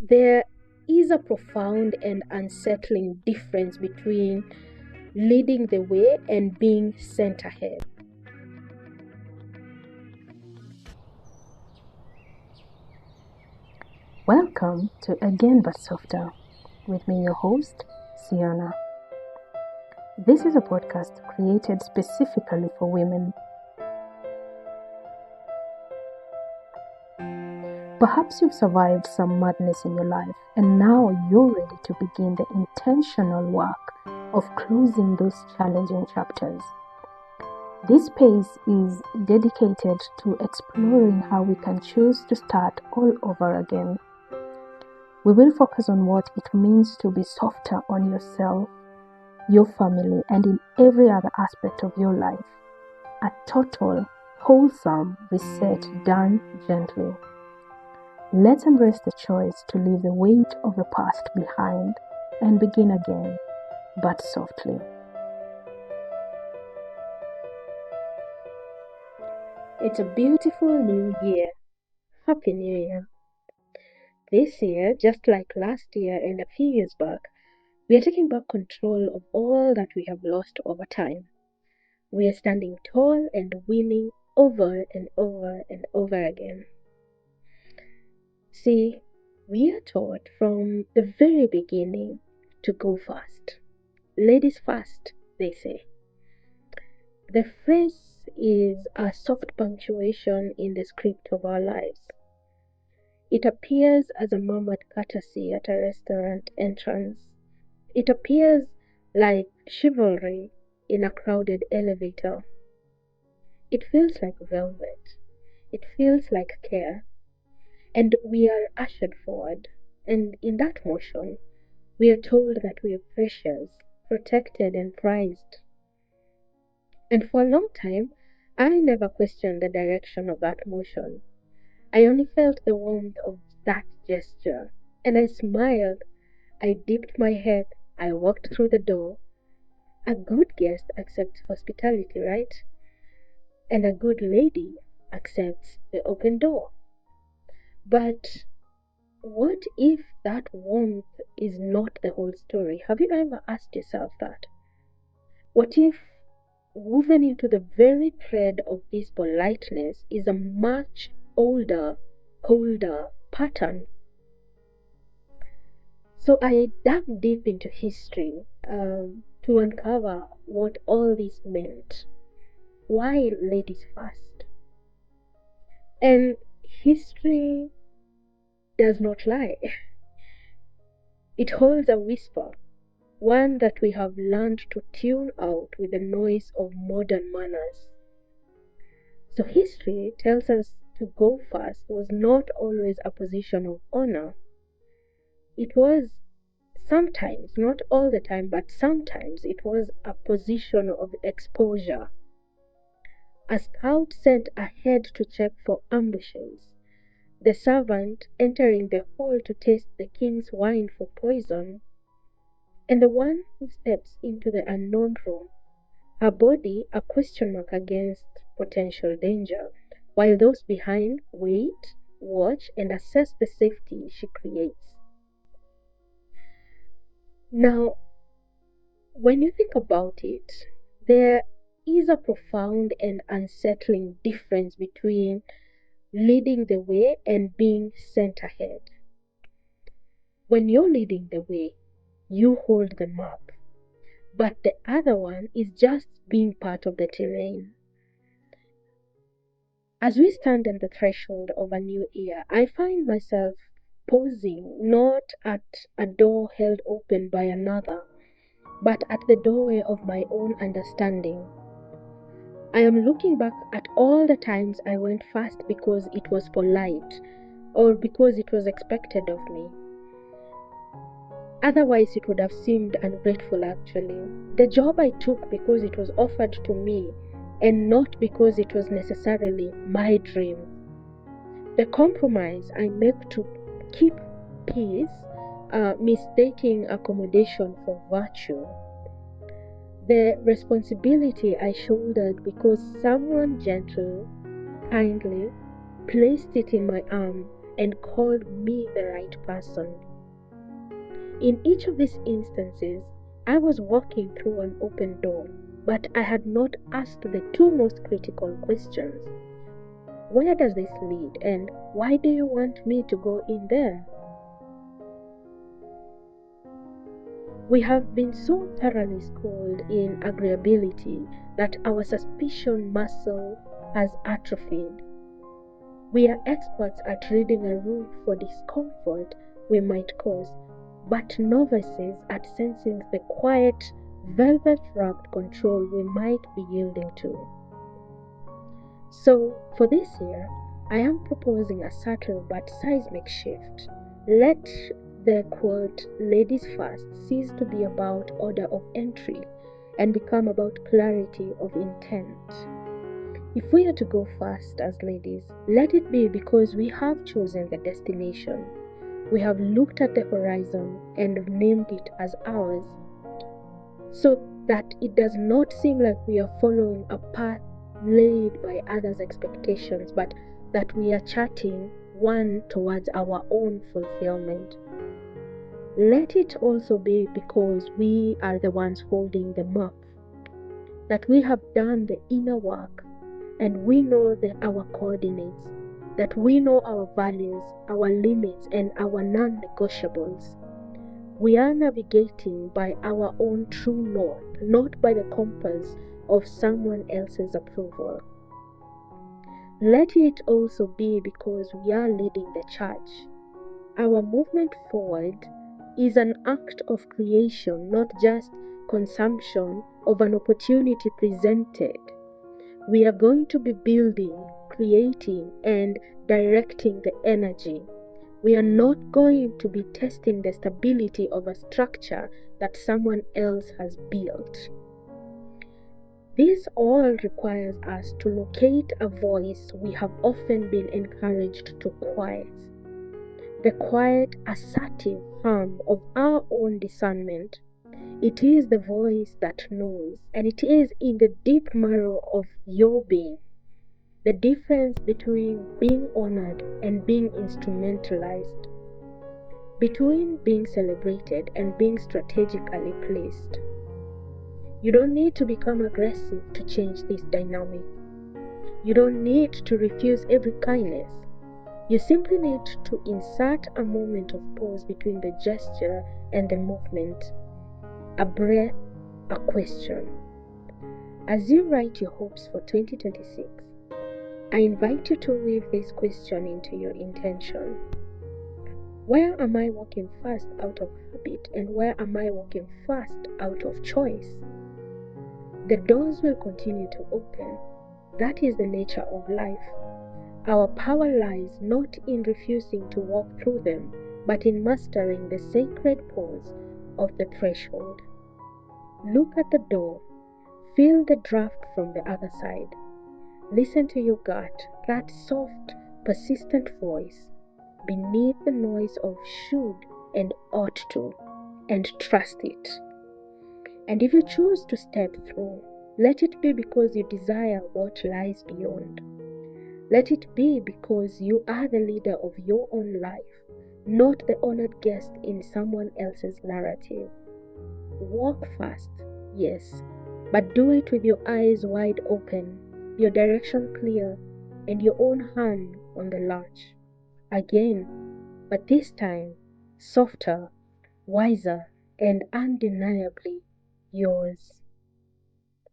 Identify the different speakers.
Speaker 1: There is a profound and unsettling difference between leading the way and being sent ahead.
Speaker 2: Welcome to Again But Softer with me, your host, Sienna. This is a podcast created specifically for women. Perhaps you've survived some madness in your life and now you're ready to begin the intentional work of closing those challenging chapters. This space is dedicated to exploring how we can choose to start all over again. We will focus on what it means to be softer on yourself, your family, and in every other aspect of your life. A total, wholesome reset done gently. Let's embrace the choice to leave the weight of the past behind and begin again, but softly.
Speaker 1: It's a beautiful new year. Happy New Year. This year, just like last year and a few years back, we are taking back control of all that we have lost over time. We are standing tall and winning over and over and over again. See, we are taught from the very beginning to go fast. Ladies first, they say. The phrase is a soft punctuation in the script of our lives. It appears as a murmured courtesy at a restaurant entrance. It appears like chivalry in a crowded elevator. It feels like velvet. It feels like care. And we are ushered forward. And in that motion, we are told that we are precious, protected, and prized. And for a long time, I never questioned the direction of that motion. I only felt the warmth of that gesture. And I smiled. I dipped my head. I walked through the door. A good guest accepts hospitality, right? And a good lady accepts the open door. But what if that warmth is not the whole story? Have you ever asked yourself that? What if woven into the very thread of this politeness is a much older pattern? So I dug deep into history to uncover what all this meant. Why ladies first? And history does not lie. It holds a whisper, one that we have learned to tune out with the noise of modern manners. So history tells us to go first was not always a position of honor. It was sometimes, not all the time, but sometimes it was a position of exposure. A scout sent ahead to check for ambushes, the servant entering the hall to taste the king's wine for poison, and the one who steps into the unknown room, her body a question mark against potential danger, while those behind wait, watch, and assess the safety she creates. Now, when you think about it, there is a profound and unsettling difference between leading the way and being sent ahead. When you're leading the way, you hold the map, but the other one is just being part of the terrain. As we stand on the threshold of a new year, I find myself pausing not at a door held open by another, but at the doorway of my own understanding. I am looking back at all the times I went fast because it was polite or because it was expected of me. Otherwise, it would have seemed ungrateful actually. The job I took because it was offered to me and not because it was necessarily my dream. The compromise I make to keep peace, mistaking accommodation for virtue. The responsibility I shouldered because someone gentle, kindly placed it in my arm and called me the right person. In each of these instances, I was walking through an open door, but I had not asked the two most critical questions. Where does this lead, and why do you want me to go in there? We have been so thoroughly schooled in agreeability that our suspicion muscle has atrophied. We are experts at reading a room for discomfort we might cause, but novices at sensing the quiet, velvet wrapped control we might be yielding to. So, for this year, I am proposing a subtle but seismic shift. Let the quote, ladies first, cease to be about order of entry and become about clarity of intent. If we are to go fast as ladies, let it be because we have chosen the destination. We have looked at the horizon and named it as ours, so that it does not seem like we are following a path laid by others' expectations, but that we are charting one towards our own fulfillment. Let it also be because we are the ones holding the map, that we have done the inner work and we know our coordinates, that we know our values, our limits, and our non negotiables. We are navigating by our own true north, not by the compass of someone else's approval. Let it also be because we are leading the charge. Our movement forward is an act of creation, not just consumption of an opportunity presented. We are going to be building, creating, and directing the energy. We are not going to be testing the stability of a structure that someone else has built. This all requires us to locate a voice we have often been encouraged to quiet. The quiet, assertive hum of our own discernment. It is the voice that knows, and it is in the deep marrow of your being. The difference between being honored and being instrumentalized, between being celebrated and being strategically placed. You don't need to become aggressive to change this dynamic. You don't need to refuse every kindness. You simply need to insert a moment of pause between the gesture and the movement, a breath, a question. As you write your hopes for 2026, I invite you to weave this question into your intention. Where am I walking fast out of habit, and where am I walking fast out of choice? The doors will continue to open. That is the nature of life. Our power lies not in refusing to walk through them, but in mastering the sacred pause of the threshold. Look at the door. Feel the draft from the other side. Listen to your gut, that soft, persistent voice beneath the noise of should and ought to, and trust it. And if you choose to step through, let it be because you desire what lies beyond. Let it be because you are the leader of your own life, not the honored guest in someone else's narrative. Walk fast, yes, but do it with your eyes wide open, your direction clear, and your own hand on the latch. Again, but this time, softer, wiser, and undeniably yours.